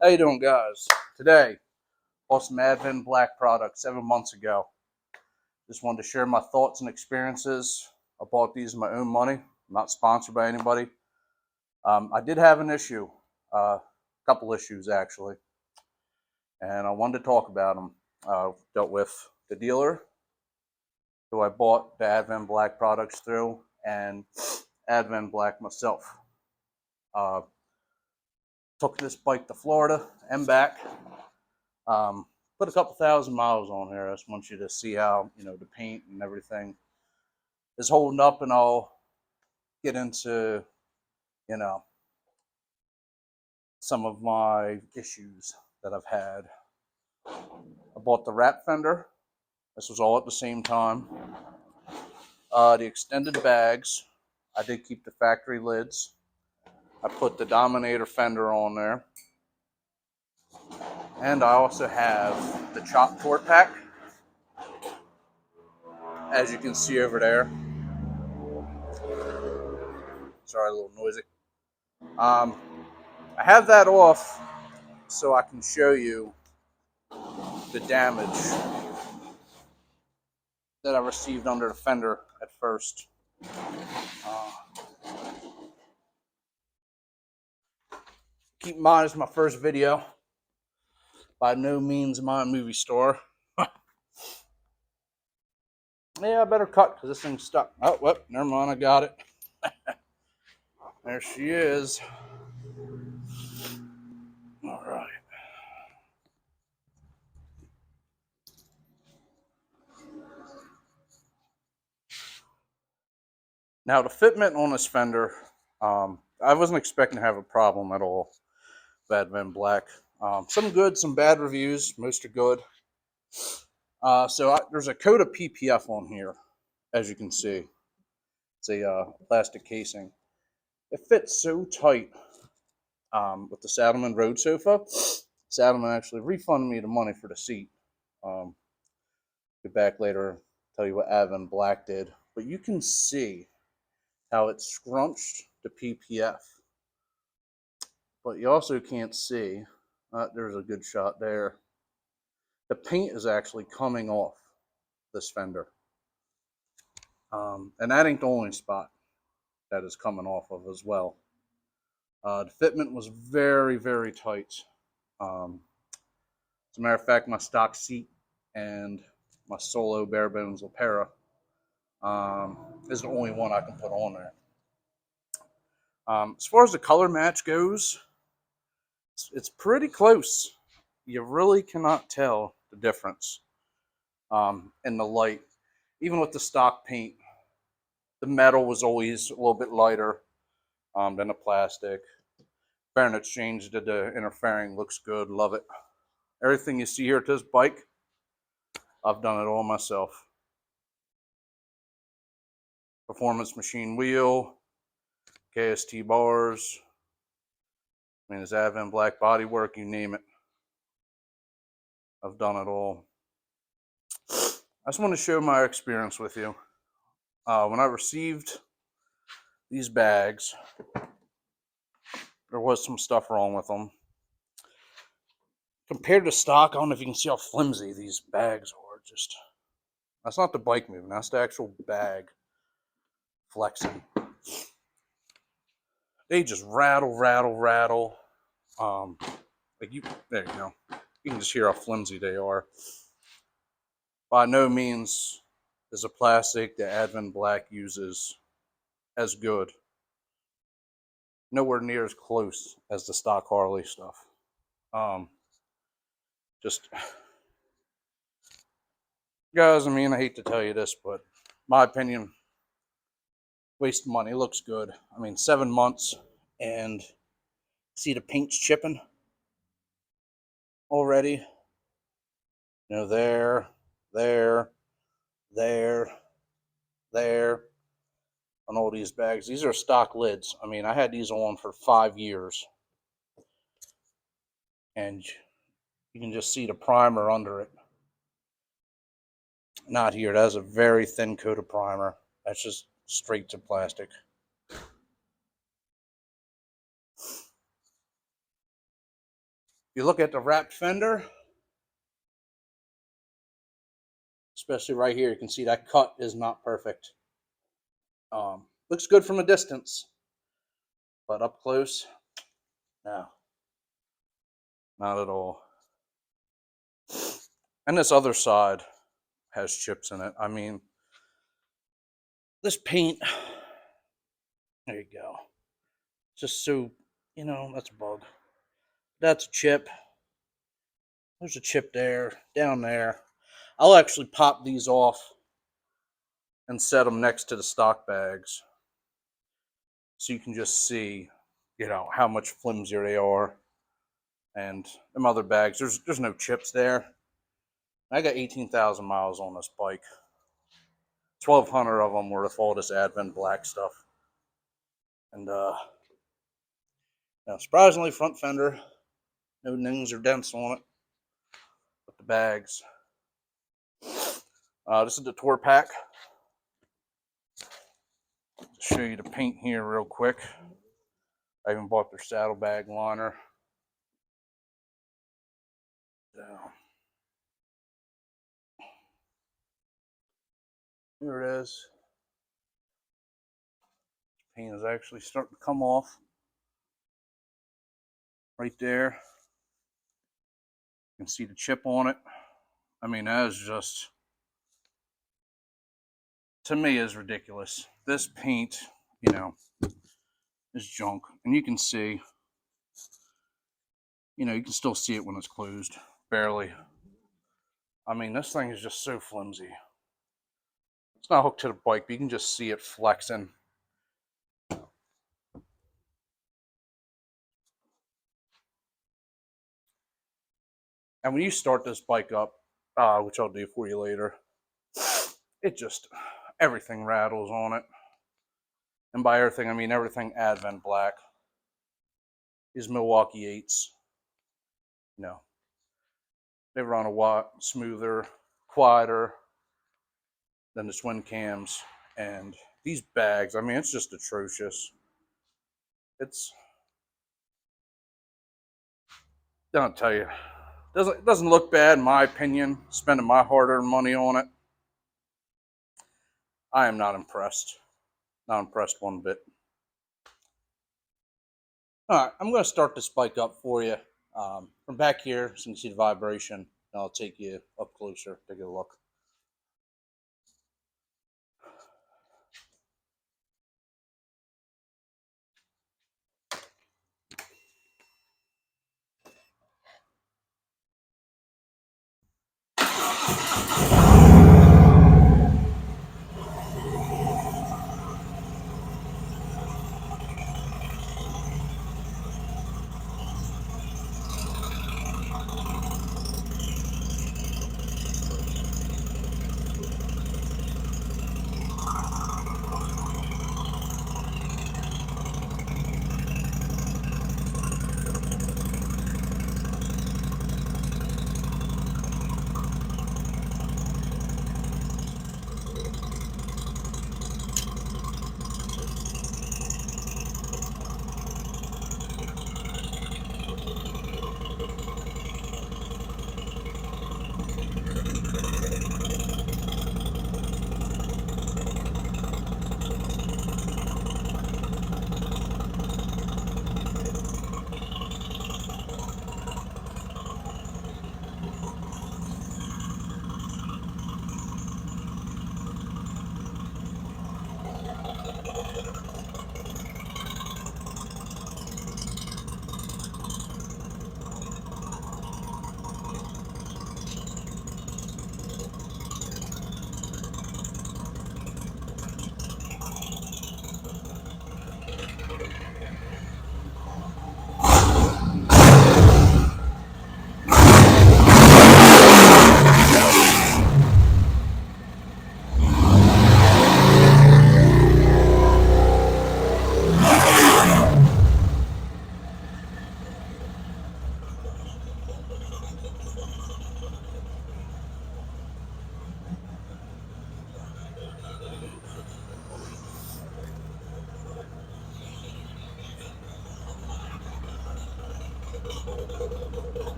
How you doing, guys? Today, bought some Advan Black products 7 months ago. Just wanted to share my thoughts and experiences. I bought these with my own money. I'm not sponsored by anybody. I did have an issue, a couple issues actually, and I wanted to talk about them. Dealt with the dealer who I bought the Advan Black products through, and Advan Black myself. Uh, Took this bike to Florida and back. Put a couple thousand miles on here. I just want you to see how, the paint and everything is holding up, and I'll get into, some of my issues that I've had. I bought the wrap fender. This was all at the same time. The extended bags. I did keep the factory lids. I put the Dominator fender on there. And I also have the chop port pack, as you can see over there. Sorry, a little noisy. I have that off so I can show you the damage that I received under the fender at first. Keep in mind, it's my first video. By no means am I a movie star. Yeah, I better cut because this thing's stuck. Oh, whoop, never mind, I got it. There she is. All right. Now, the fitment on this fender, I wasn't expecting to have a problem at all with Advan Black. Some good, some bad reviews. Most are good. There's a coat of PPF on here, as you can see. It's a plastic casing. It fits so tight with the Saddleman Road sofa. Saddleman actually refunded me the money for the seat. Get back later, tell you what Advan Black did. But you can see how it scrunched the PPF. But you also can't see, there's a good shot there. The paint is actually coming off this fender. And that ain't the only spot that is coming off of as well. The fitment was very, very tight. As a matter of fact, my stock seat and my Solo bare bones Lepera is the only one I can put on there. As far as the color match goes, it's pretty close. You really cannot tell the difference in the light. Even with the stock paint, the metal was always a little bit lighter than the plastic. Fair exchange did the interfering, looks good, love it. Everything you see here at this bike, I've done it all myself. Performance machine wheel, KST bars, it's Advan Black bodywork, you name it. I've done it all. I just want to share my experience with you. When I received these bags, there was some stuff wrong with them. Compared to stock, I don't know if you can see how flimsy these bags are. That's not the bike moving, that's the actual bag flexing. They just rattle. There you go. You can just hear how flimsy they are. By no means is a plastic that Advan Black uses as good. Nowhere near as close as the stock Harley stuff. Guys, I hate to tell you this, but my opinion, waste of money. It looks good. 7 months, and see the paint's chipping already. There, on all these bags. These are stock lids. I had these on for 5 years. And you can just see the primer under it. Not here. That has a very thin coat of primer. That's just straight to plastic. you look at the wrapped fender, especially right here, you can see that cut is not perfect. Looks good from a distance, but up close, no, not at all. And this other side has chips in it. I mean, this paint, there you go. Just so, you know, that's a bug. That's a chip. There's a chip there, down there. I'll actually pop these off and set them next to the stock bags so you can just see, you know, how much flimsier they are. And them other bags, there's no chips there. I got 18,000 miles on this bike. 1,200 of them were with all this Advan Black stuff. And now surprisingly, front fender, no nings or dents on it. But the bags. This is the tour pack. To show you the paint here real quick. I even bought their saddlebag liner. So, here it is. Paint is actually starting to come off. Right there. You can see the chip on it. I mean, that is just, to me, is ridiculous. This paint, you know, is junk. And you can see, you know, you can still see it when it's closed. Barely. I mean, this thing is just so flimsy. It's not hooked to the bike, but you can just see it flexing. And when you start this bike up, which I'll do for you later, it just, everything rattles on it. And by everything, I mean everything Advan Black. These Milwaukee 8s, you know, they run a lot smoother, quieter than the twin cams. And these bags, I mean, it's just atrocious. It's, don't tell you, it doesn't look bad in my opinion, spending my hard-earned money on it. I am not impressed. Not impressed one bit. Alright, I'm going to start this bike up for you. From back here, so you can see the vibration, and I'll take you up closer, take a look.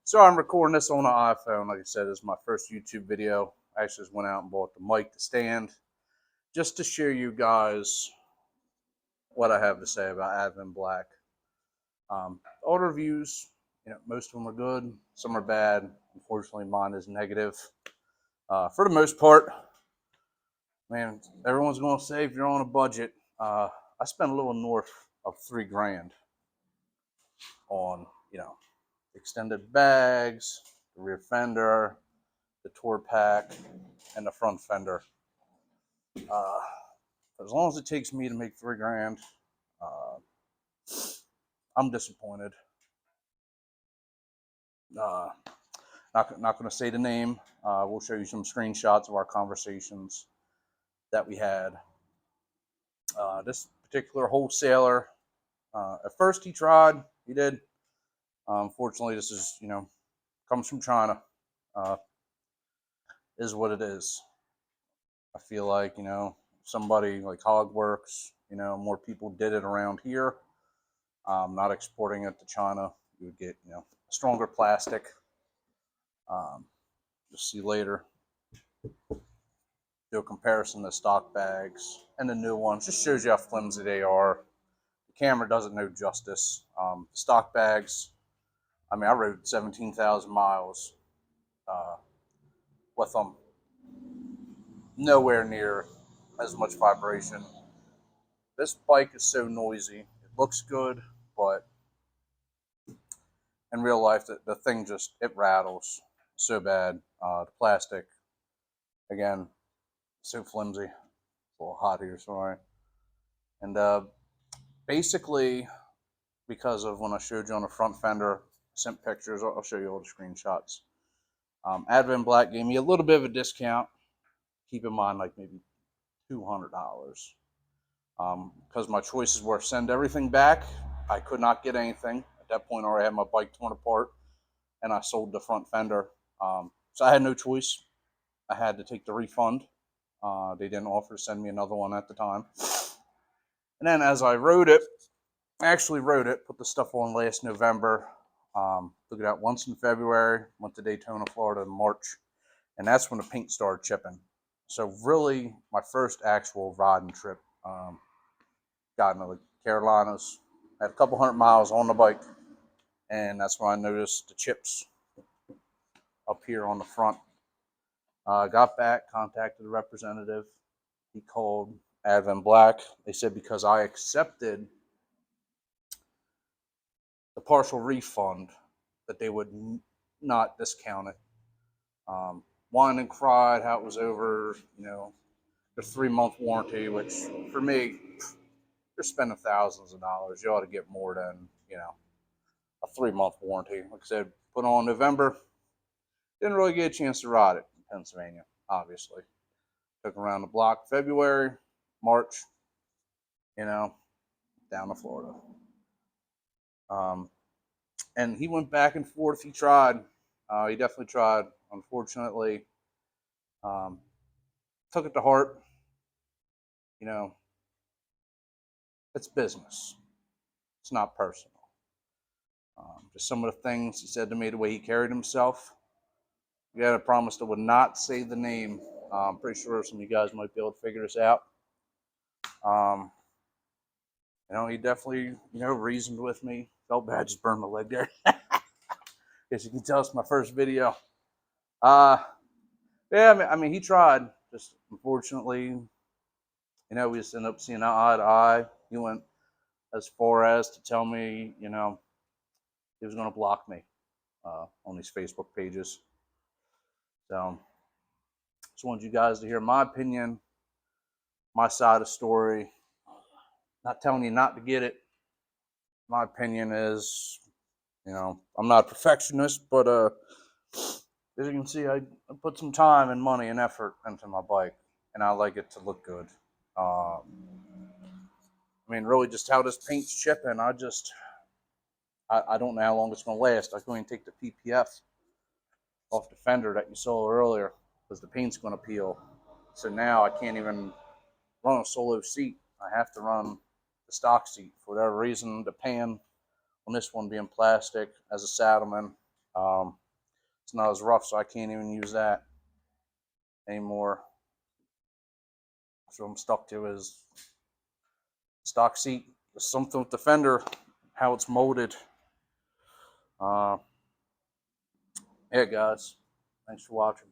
So I'm recording this on an iPhone. Like I said, this is my first YouTube video. I actually just went out and bought the mic, the stand, just to show you guys what I have to say about Advan Black. All the reviews, most of them are good. Some are bad. Unfortunately, mine is negative. For the most part, man, everyone's going to say if you're on a budget. I spent a little north of $3 grand on, extended bags, the rear fender, the tour pack, and the front fender. As long as it takes me to make $3 grand, I'm disappointed. Not going to say the name. We'll show you some screenshots of our conversations that we had. This particular wholesaler, at first he tried, he did. Unfortunately, this is, comes from China. Is what it is. I feel like, somebody like Hogworks, more people did it around here. Not exporting it to China, you would get, stronger plastic. You'll see later. Do a comparison to stock bags and the new ones. Just shows you how flimsy they are. The camera doesn't know justice. The stock bags, I rode 17,000 miles with them. Nowhere near as much vibration. This bike is so noisy. It looks good, but in real life, the thing it rattles so bad. The plastic, again, so flimsy. It's a little hot here, sorry. And basically, because of when I showed you on the front fender, sent pictures, I'll show you all the screenshots. Advan Black gave me a little bit of a discount. Keep in mind, like maybe $200. Because my choices were send everything back. I could not get anything. At that point, I already had my bike torn apart, and I sold the front fender. So I had no choice. I had to take the refund. They didn't offer to send me another one at the time. And then as I rode it, put the stuff on last November. Took it out once in February, went to Daytona, Florida in March, and that's when the paint started chipping. So really, my first actual riding trip, got into the Carolinas, had a couple hundred miles on the bike, and that's when I noticed the chips up here on the front. Got back, contacted the representative. He called Advan Black. They said because I accepted the partial refund that they would not discount it. Whined and cried how it was over, the 3-month warranty, which for me, you're spending thousands of dollars. You ought to get more than, a 3-month warranty. Like I said, put on November. Didn't really get a chance to ride it in Pennsylvania, obviously. Took around the block February, March, down to Florida. And he went back and forth. He tried. He definitely tried. Unfortunately, took it to heart. It's business. It's not personal. Just some of the things he said to me, the way he carried himself. We had a promise that would not say the name. I'm pretty sure some of you guys might be able to figure this out. He definitely, reasoned with me. Felt bad, just burned my leg there. As you can tell, it's my first video. Yeah, he tried. Just unfortunately, we just ended up seeing eye to eye. He went as far as to tell me, he was going to block me on these Facebook pages. So, just wanted you guys to hear my opinion, my side of the story. Not telling you not to get it. My opinion is, I'm not a perfectionist, but as you can see, I put some time and money and effort into my bike, and I like it to look good. Really just how this paint's chipping, I don't know how long it's going to last. I can even take the PPF off the fender that you saw earlier because the paint's going to peel. So now I can't even run a solo seat. I have to run the stock seat. For whatever reason, the pan on this one being plastic as a saddleman, it's not as rough, so I can't even use that anymore. So I'm stuck to is stock seat. There's something with the fender, how it's molded. Yeah, guys, thanks for watching.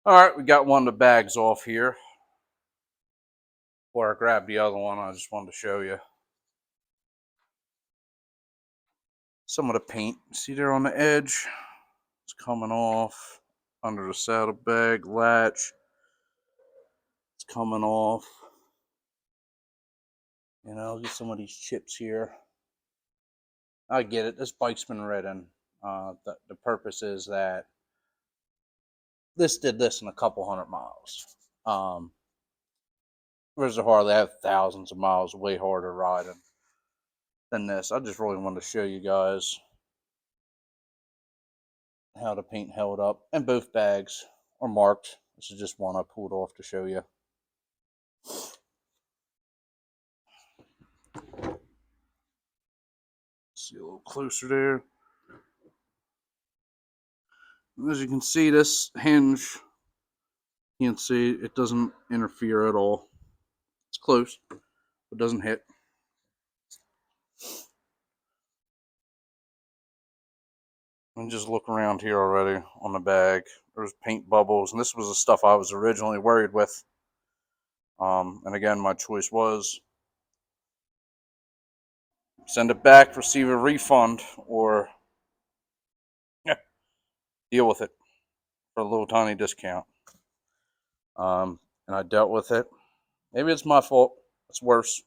All right, we got one of the bags off here. Before I grab the other one, I just wanted to show you some of the paint. See there on the edge? It's coming off under the saddlebag latch. It's coming off. You know, get some of these chips here. I get it. This bike's been ridden. The purpose is that this did this in a couple hundred miles. Whereas the Harley, I have thousands of miles, way harder riding than this. I just really wanted to show you guys how the paint held up. And both bags are marked. This is just one I pulled off to show you. See a little closer there. As you can see, this hinge, you can see it doesn't interfere at all. It's close, but it doesn't hit. And just look around here already on the bag. There's paint bubbles, and this was the stuff I was originally worried with. And again, my choice was send it back, receive a refund, or deal with it for a little tiny discount. And I dealt with it. Maybe it's my fault. It's worse.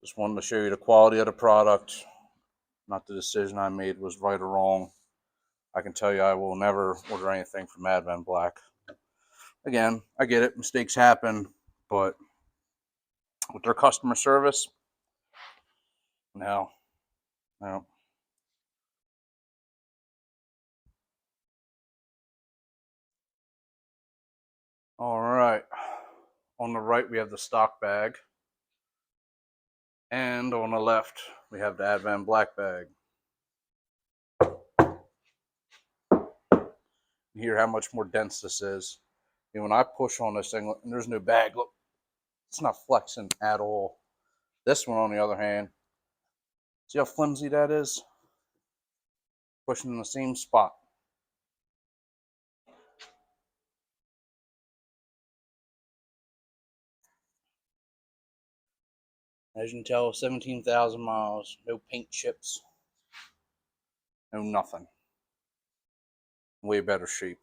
Just wanted to show you the quality of the product. Not the decision I made was right or wrong. I can tell you I will never order anything from Advan Black. Again, I get it. Mistakes happen. But with their customer service, no. No. All right. On the right, we have the stock bag. And on the left, we have the Advan Black bag. You hear how much more dense this is. And when I push on this thing, and there's no bag, look, it's not flexing at all. This one, on the other hand, see how flimsy that is? Pushing in the same spot. As you can tell, 17,000 miles, no paint chips, no nothing. Way better shape.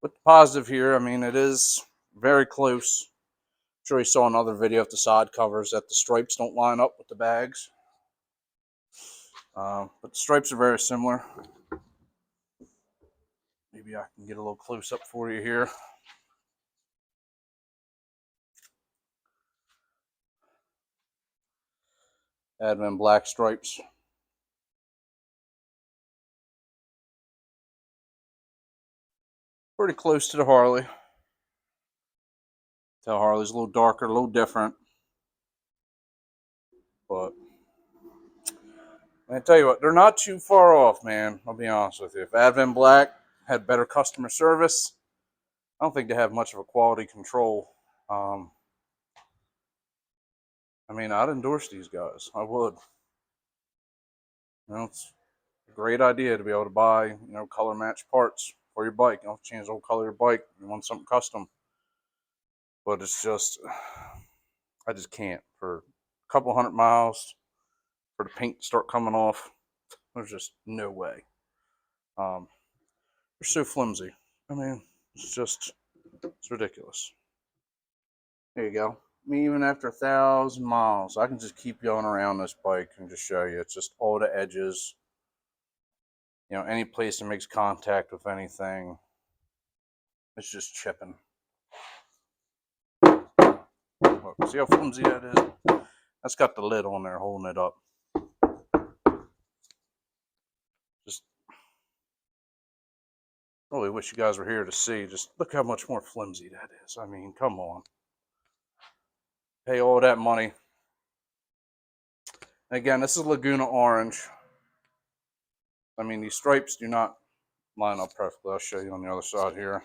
But the positive here, I mean, it is very close. I'm sure you saw another video of the side covers that the stripes don't line up with the bags. But the stripes are very similar. Maybe I can get a little close up for you here. Advan Black stripes. Pretty close to the Harley. The Harley's a little darker, a little different. But I tell you what, they're not too far off, man. I'll be honest with you. If Advan Black had better customer service, I don't think they have much of a quality control. I mean, I'd endorse these guys. I would. You know, it's a great idea to be able to buy, you know, color match parts for your bike. You don't have to change the whole color of your bike. You want something custom. But it's just, I just can't. For a couple hundred miles, for the paint to start coming off, there's just no way. They're so flimsy. I mean, it's ridiculous. There you go. I mean, even after 1,000 miles, I can just keep going around this bike and just show you. It's just all the edges. You know, any place that makes contact with anything, it's just chipping. Look, see how flimsy that is? That's got the lid on there holding it up. Just really wish you guys were here to see. Just look how much more flimsy that is. I mean, come on. Pay all that money. Again, this is Laguna Orange. I mean, these stripes do not line up perfectly. I'll show you on the other side here.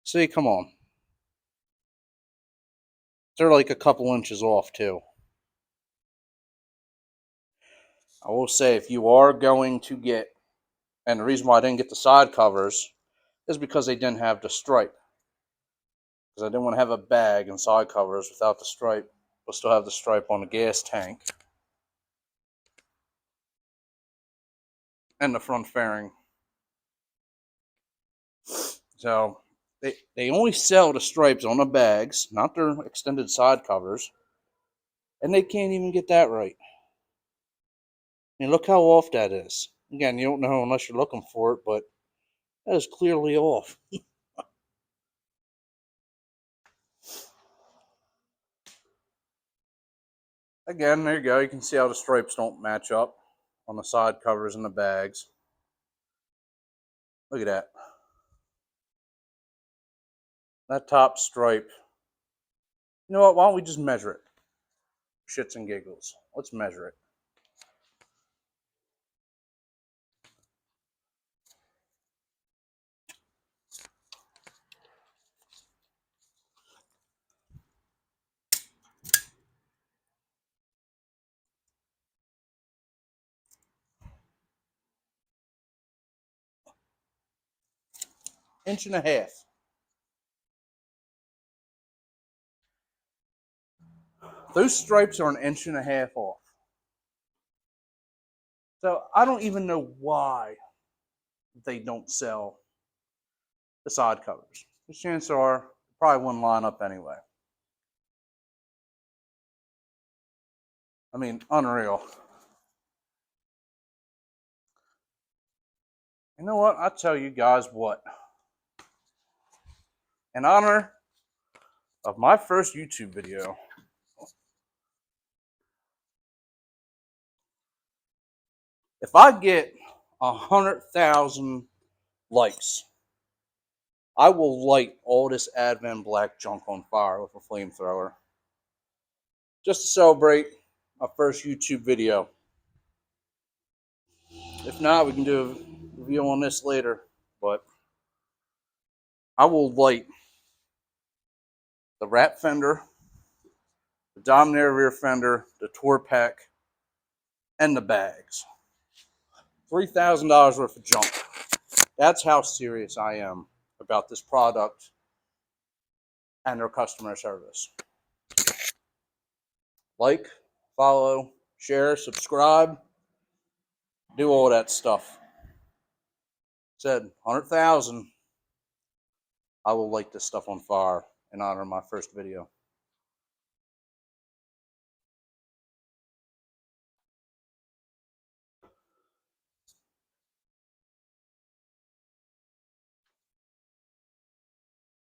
See, come on. They're like a couple inches off too. I will say, if you are going to get, and the reason why I didn't get the side covers is because they didn't have the stripe. Because I didn't want to have a bag and side covers without the stripe, but still have the stripe on the gas tank and the front fairing. So they only sell the stripes on the bags, not their extended side covers, and they can't even get that right. I mean, look how off that is. Again, you don't know unless you're looking for it, but that is clearly off. Again, there you go. You can see how the stripes don't match up on the side covers and the bags. Look at that. That top stripe. You know what? Why don't we just measure it? Shits and giggles. Let's measure it. Inch and a half. Those stripes are an inch and a half off. So I don't even know why they don't sell the side covers. The chances are it probably wouldn't line up anyway. I mean, unreal. You know what? I tell you guys what. In honor of my first YouTube video, if I get 100,000 likes, I will light all this Advan Black junk on fire with a flamethrower. Just to celebrate my first YouTube video. If not, we can do a review on this later. But I will light the wrap fender, the Dominator rear fender, the tour pack, and the bags. $3,000 worth of junk. That's how serious I am about this product and their customer service. Like, follow, share, subscribe, do all that stuff. Said 100,000. I will light this stuff on fire in honor of my first video.